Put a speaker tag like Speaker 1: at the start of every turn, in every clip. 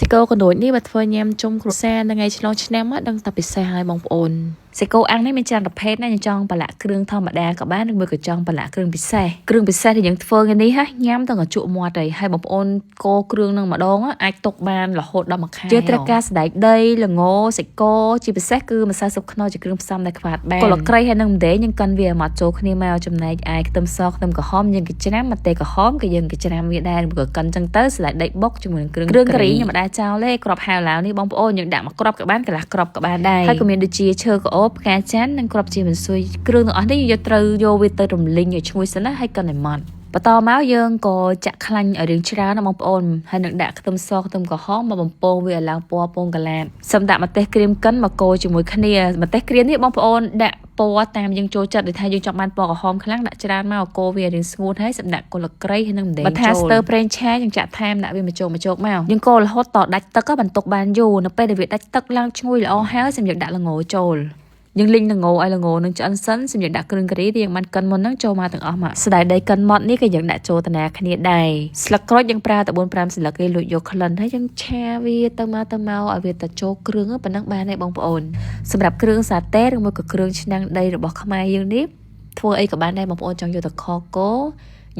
Speaker 1: សិកោកណ្ដូចនេះបើធ្វើញ៉ាំជុំគ្រួសារនៅថ្ងៃឆ្លងឆ្នាំដឹងតែពិសេសហើយបងប្អូនសិកោអាំងនេះមានច្រើនប្រភេទណាស់ចង់ប្រឡាក់គ្រឿងធម្មតាក៏បានឬមួយក៏ចង់ប្រឡាក់គ្រឿងពិសេសដែលយើងធ្វើថ្ងៃនេះហ่ะញ៉ាំទាំងកញ្ជក់មាត់ហើយបងប្អូនកោគ្រឿងនឹងម្ដងអាចទុកបានរហូតដល់មួយខែយើងត្រូវការសណ្តែកដីល្ងសិកោជាពិសេសគឺម្សៅស៊ុបខ្នុរជាគ្រឿងផ្សំដែលខ្វះបានកូរក្រៃហើយនឹងម្ទេសយើងកិនវាមកចូលគ្នាមកចំណែកឯខ្ទឹមសខ្ទឹមក្រហមយើងកិច្រាំម្ទេសក្រហមក៏យើងកិច្រាំវាដែរឬក៏កិនចឹងទៅសណ្តែកដីបុកជាមួយនឹងគ្រឿងការីខ្ញុំមិនដែរចោលទេគ្រាប់ហាវឡាវនេះបងប្អូនយើងដាក់មកគ្រាប់ក៏បានកន្លះគ្រាប់ក៏បានដែរហើយក៏មានដូចជាឈើក្អូបផ្កាច័ន្ទនិងគ្រាប់ជាមិនស៊ុយគ្រឿងទាំងអស់នេះយើងត្រូវយកវាទៅរំលីងឲ្យឈ្ងុយសិនណាហើយកិនឲ្យម៉ត់បន្តមកយើងក៏ចាក់ខ្លាញ់ឲ្យរឿងច្រើនណាបងប្អូនហើយនឹងដាក់ខ្ទឹមសខ្ទឹមក្រហមមកបំពងវាឲ្យឡើងពណ៌ពងកន្លាតសឹមដាក់ម្ទេសក្រៀមកិនមកកូរជាមួយគ្នាម្ទេសក្រៀមនេះបងប្អូនដាក់ពណ៌តាមយើងចូលចិត្តដូចថាយើងចង់បានពណ៌ក្រហមខ្លាំងដាក់ច្រើនមកកូរវារឿងស្ងួតហើយសម្ដាក់កូរក្រៃហើយនឹងម្ទេសចូលបើថាស្ទើប្រេងឆាយើងចាក់ថែមដាក់វាមកជោគមកយើងកូររហូតតដាច់ទឹកបន្ទុកបានយូរនៅពេលដែលវាដាច់ទឹកឡើងឈ្ងុយល្អហើយសម្រាប់ដាក់ល្ងចូលយើងលីងល្ងឲ្យល្ងនឹងឆ្អិនសិនសម្រាប់ដាក់គ្រឿងការីដែលយើងបានកិនមុនហ្នឹងចូលមកទាំងអស់មកស្ដាយដីកិនម៉ត់នេះក៏យើងដាក់ចូលតាណាគ្នាដែរស្លឹកក្រូចយើងប្រើតែ 4-5 ស្លឹកគេលួចយកក្លិនហើយយើងឆាវាទៅមកឲ្យវាទៅចូលគ្រឿងប៉ុណ្ណឹងបានទេបងប្អូនសម្រាប់គ្រឿងសាតេឬមួយក៏គ្រឿងឆ្នាំងដីរបស់ខ្មែរយើងនេះធ្វើអីក៏បានដែរបងប្អូនចង់យកទៅខកោ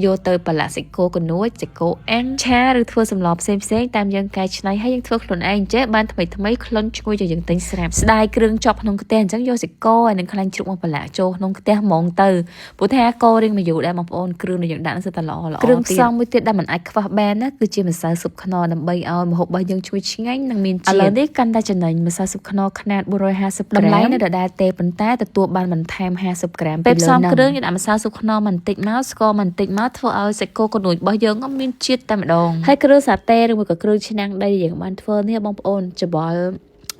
Speaker 1: យកទៅប្រឡាក់សិកោកនួចសិកោអាំងឆាឬធ្វើសម្លផ្សេងតាមយើងកែច្នៃហើយយើងធ្វើខ្លួនឯងចេះបានថ្មីក្លិនឈ្ងុយជាយើងទិញស្រាប់ស្ដាយគ្រឿងចប់ក្នុងខ្ទះអញ្ចឹងយកសិកោហើយនឹងខ្លាញ់ជ្រូកមកប្រឡាក់ចូលក្នុងខ្ទះហ្មងទៅព្រោះថាកោរៀងមកយូរដែរបងប្អូនគ្រឿងដែលយើងដាក់នឹងសិតតែល្អគ្រឿងផ្សំមួយទៀតដែលមិនអាចខ្វះបានណាគឺជាម្សៅស៊ុបខ្នុរដើម្បីឲ្យម្ហូបរបស់យើងឈ្ងុយឆ្ងាញ់និងមានជាតិឥឡូវនេះកាន់តែចំណេញម្សៅស៊ុបខ្នុរខ្នាត450ក្រាមតម្លៃនៅដដែលទេប៉ុន្តែទទួលបានបន្ថែម50ក្រាមពេលផ្សំគ្រឿងយើងដាក់ម្សៅស៊ុបខ្នុរបន្តិចមកស្ករបន្តិចមកធ្វើឲ្យសិកោកនួយរបស់យើងមានជាតិតែម្ដងហើយគ្រឿងសាតេឬមួយក៏គ្រឿងឆ្នាំងដីយើងបានធ្វើនេះបងប្អូនច្បល់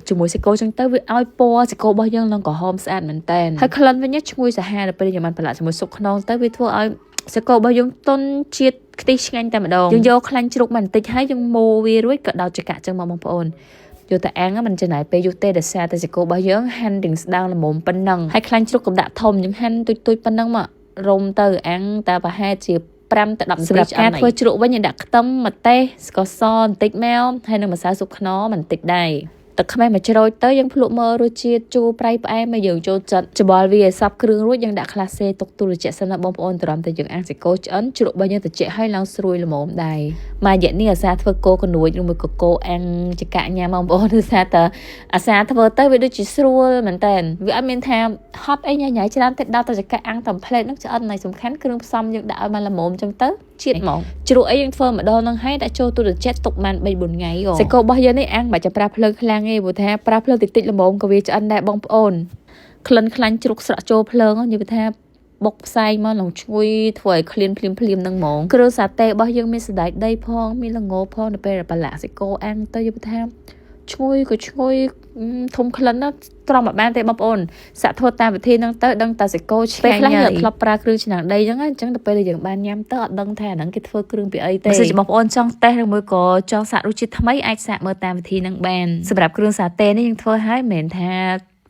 Speaker 1: ជាមួយសិកោចឹងទៅវាឲ្យពណ៌សិកោរបស់យើងឡើងក្រហមស្អាតមែនតើហើយក្លិនវិញឈ្ងុយសាហាវដល់ពេលយើងបានប្រឡាក់ជាមួយស៊ុបខ្នុរទៅវាធ្វើឲ្យសិកោរបស់យើងទន់ជាតិខ្ទិះឆ្ងាញ់តែម្ដងយើងយកខ្លាញ់ជ្រូកបន្តិចហើយយើងម៉ូវារួចក៏ដោតចង្កាក់ចឹងមកបងប្អូនយកតែអាំងមិនចំណាយពេលយូរទេដោយសារតែសិកោរបស់យើងហាន់ទាំងស្ដើងល្មមប៉ុណ្ណឹងហើយខ្លាញ់ជ្រូកក៏ដាក់ធំយើងហាន់ទុយប៉ុណ្ណឹងមករុំទៅអាំងតែប្រហែលជា5 ទៅ 10 នាទីសម្រាប់ការធ្វើជ្រក់វិញយើងដាក់ខ្ទឹមម្ទេសស្ករសបន្តិចមកហើយនឹងម្សៅស៊ុបខ្នុរបន្តិចដែរទឹកខ្មេះមួយច្រូចទៅយើងភ្លក់មើលរសជាតិជូរប្រៃផ្អែមមកយើងចូលចិត្តច្បល់វាឲ្យសព្វគ្រឿងរួចយើងដាក់ក្លាសេទុកទូរយៈសិនណាបងប្អូនត្រឹមតែយើងអាំងសិកោឆ្អិនជ្រក់របស់យើងត្រជាក់ហើយឡើងស្រួយល្មមដែរមករយៈនេះអាសាធ្វើគោកនួចឬមួយក៏គោអាំងចកាញ៉ាំបងប្អូនគឺថាតើអាសាធ្វើទៅវាដូចជាស្រួលមែនតើវាអត់មានថាហត់អីញ៉ៃច្រើនទេដល់តែចកាអាំងតែផ្លេតនឹងឆ្អិនហើយសំខាន់គ្រឿងផ្សំយើងដាក់ឲ្យបានល្មមចឹងទៅជាតិហ្មងជ្រក់អីយើងធ្វើម្ដងនឹងហើយដាក់ចូលទូរយៈទុកបាន 3-4 ថ្ងៃសិកោរបស់យើងនេះអាំងមិនចាំប្រើភ្លើងខ្លាំងទេព្រោះថាប្រើភ្លើងតិចល្មមក៏វាឆ្អិនដែរបងប្អូនក្លិនខ្លាញ់ជ្រូកស្រក់ចូលភ្លើងនិយាយថាបុកផ្សែងមកឡើងឈ្ងុយធ្វើឲ្យក្លៀនភ្លាមនឹងហ្មងគ្រឿងសាតេរបស់យើងមានសណ្តែកដីផងមានល្ងផងនៅពេលប្រឡាក់សិកោអាំងទៅនិយាយថាឈ្ងុយក៏ឈ្ងុយធំក្លិនណាត្រង់មកបានទេបងប្អូនសាក់ធ្វើតាមវិធីហ្នឹងទៅដឹងតែសិកោឆ្ងាញ់ហើយពេលខ្លះយើងធ្លាប់ប្រើគ្រឿងឆ្នាំងដីអញ្ចឹងទៅពេលយើងបានញ៉ាំទៅអត់ដឹងថាអាហ្នឹងគេធ្វើគ្រឿងពីអីទេបើសិនជាបងប្អូនចង់តេស្តឬមួយក៏ចង់សាករសជាតិថ្មីអាចសាកមើលតាមវិធីហ្នឹងបានសម្រាប់គ្រឿងសាតេនេះយើងធ្វើឲ្យមិនមែនថា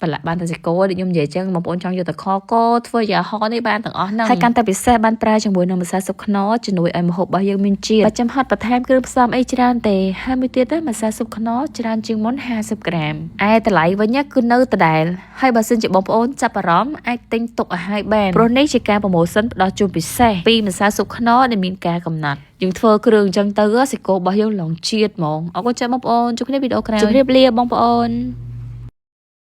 Speaker 1: ប្រឡាក់បានតែសិកោដូចខ្ញុំនិយាយចឹងបងប្អូនចង់យកទៅខកោធ្វើយ៉ាហោនេះបានទាំងអស់ហ្នឹងហើយកាន់តែពិសេសបានប្រើជាមួយនឹងម្សៅស៊ុបខ្នុរជំនួយឲ្យម្ហូបរបស់យើងមានជាតិបើចាំហត់បន្ថែមគ្រឿងផ្សំអីច្រើនទេហើយមួយទៀតម្សៅស៊ុបខ្នុរច្រើនជាងមុន50ក្រាមឯតម្លៃវិញគឺនៅដដែលហើយបើសិនជាបងប្អូនចាប់អារម្មណ៍អាចទិញទុកឲ្យហើយបានព្រោះនេះជាការប្រម៉ូសិនផ្ដល់ជូនពិសេសពីម្សៅស៊ុបខ្នុរដែលមានការកំណត់យើងធ្វើគ្រឿងអញ្ចឹងទៅសិកោរបស់យើងឡងជាតិហ្មងអរគុណចា៎បងប្អូនជួបគ្នាវីដេអូក្រោយជម្រាបលាបងប្អូន